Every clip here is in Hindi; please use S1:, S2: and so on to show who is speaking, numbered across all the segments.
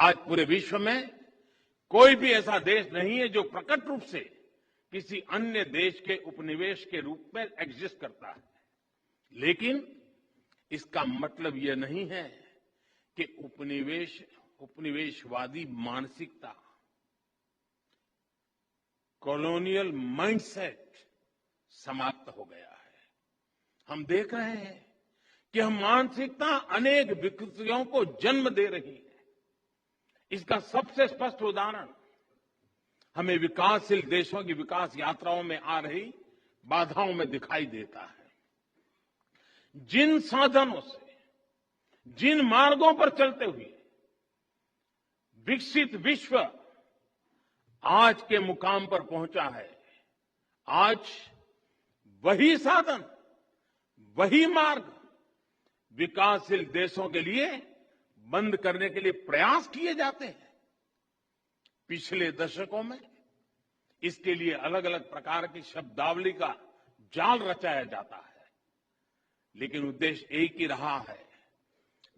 S1: आज पूरे विश्व में कोई भी ऐसा देश नहीं है जो प्रकट रूप से किसी अन्य देश के उपनिवेश के रूप में एग्जिस्ट करता है। लेकिन इसका मतलब यह नहीं है कि उपनिवेशवादी मानसिकता, कॉलोनियल माइंडसेट समाप्त हो गया है। हम देख रहे हैं कि हम मानसिकता अनेक विकृतियों को जन्म दे रही है। इसका सबसे स्पष्ट उदाहरण हमें विकासशील देशों की विकास यात्राओं में आ रही बाधाओं में दिखाई देता है। जिन साधनों से, जिन मार्गों पर चलते हुए विकसित विश्व आज के मुकाम पर पहुंचा है, आज वही साधन, वही मार्ग विकासशील देशों के लिए बंद करने के लिए प्रयास किए जाते हैं। पिछले दशकों में इसके लिए अलग अलग प्रकार की शब्दावली का जाल रचाया जाता है, लेकिन उद्देश्य एक ही रहा है,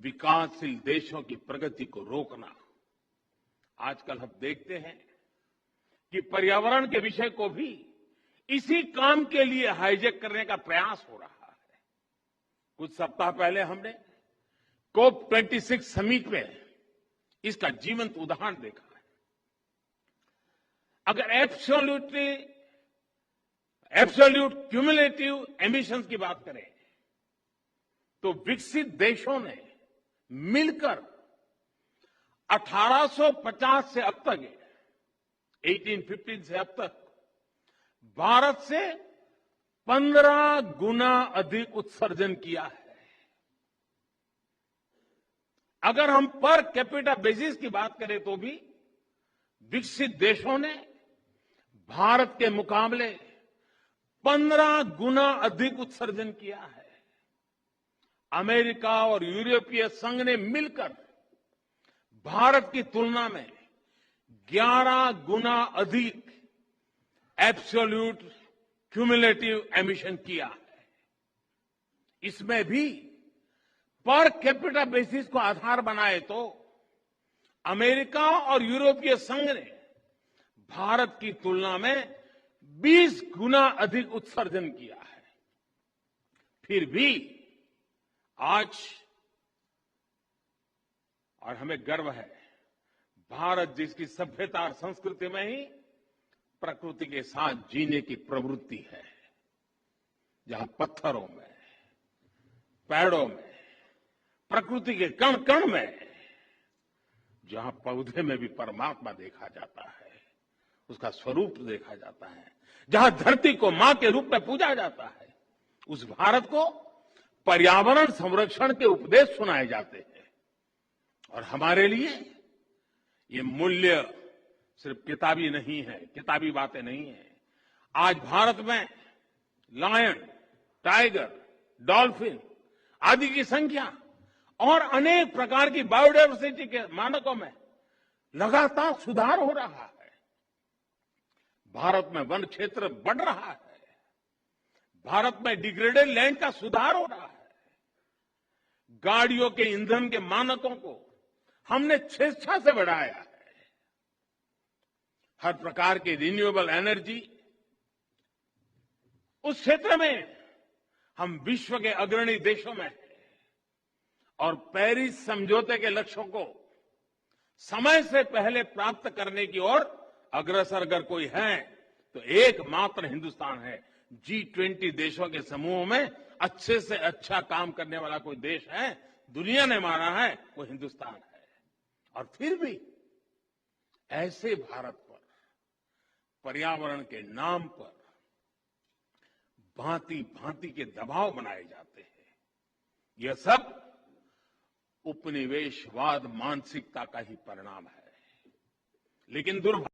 S1: विकासशील देशों की प्रगति को रोकना। आजकल हम देखते हैं कि पर्यावरण के विषय को भी इसी काम के लिए हाईजैक करने का प्रयास हो रहा है। कुछ सप्ताह पहले हमने COP26 समिट में इसका जीवंत उदाहरण देखा है। अगर एब्सोल्यूट क्यूमुलेटिव एमिशंस की बात करें तो विकसित देशों ने मिलकर 1850 से अब तक, 1815 से अब तक भारत से 15 गुना अधिक उत्सर्जन किया है। अगर हम पर कैपिटा बेसिस की बात करें तो भी विकसित देशों ने भारत के मुकाबले 15 गुना अधिक उत्सर्जन किया है। अमेरिका और यूरोपीय संघ ने मिलकर भारत की तुलना में 11 गुना अधिक एब्सोल्यूट क्यूमुलेटिव एमिशन किया है। इसमें भी पर कैपिटा बेसिस को आधार बनाए तो अमेरिका और यूरोपीय संघ ने भारत की तुलना में 20 गुना अधिक उत्सर्जन किया है। फिर भी आज, और हमें गर्व है, भारत जिसकी सभ्यता और संस्कृति में ही प्रकृति के साथ जीने की प्रवृत्ति है, जहां पत्थरों में, पेड़ों में, प्रकृति के कण कण में, जहां पौधे में भी परमात्मा देखा जाता है, उसका स्वरूप देखा जाता है, जहां धरती को मां के रूप में पूजा जाता है, उस भारत को पर्यावरण संरक्षण के उपदेश सुनाए जाते हैं। और हमारे लिए ये मूल्य सिर्फ किताबी नहीं है, किताबी बातें नहीं है। आज भारत में लायन, टाइगर, डॉल्फिन आदि की संख्या और अनेक प्रकार की बायोडायवर्सिटी के मानकों में लगातार सुधार हो रहा है। भारत में वन क्षेत्र बढ़ रहा है। भारत में डिग्रेडेड लैंड का सुधार हो रहा है। गाड़ियों के ईंधन के मानकों को हमने स्वेच्छा से बढ़ाया है। हर प्रकार की रिन्यूएबल एनर्जी, उस क्षेत्र में हम विश्व के अग्रणी देशों में हैं। और पेरिस समझौते के लक्ष्यों को समय से पहले प्राप्त करने की ओर अग्रसर अगर कोई है तो एकमात्र हिंदुस्तान है। G20 देशों के समूह में अच्छे से अच्छा काम करने वाला कोई देश है, दुनिया ने माना है, वो हिंदुस्तान है। और फिर भी ऐसे भारत पर पर्यावरण के नाम पर भांति भांति के दबाव बनाए जाते हैं। यह सब उपनिवेशवाद मानसिकता का ही परिणाम है। लेकिन दुर्भाग्य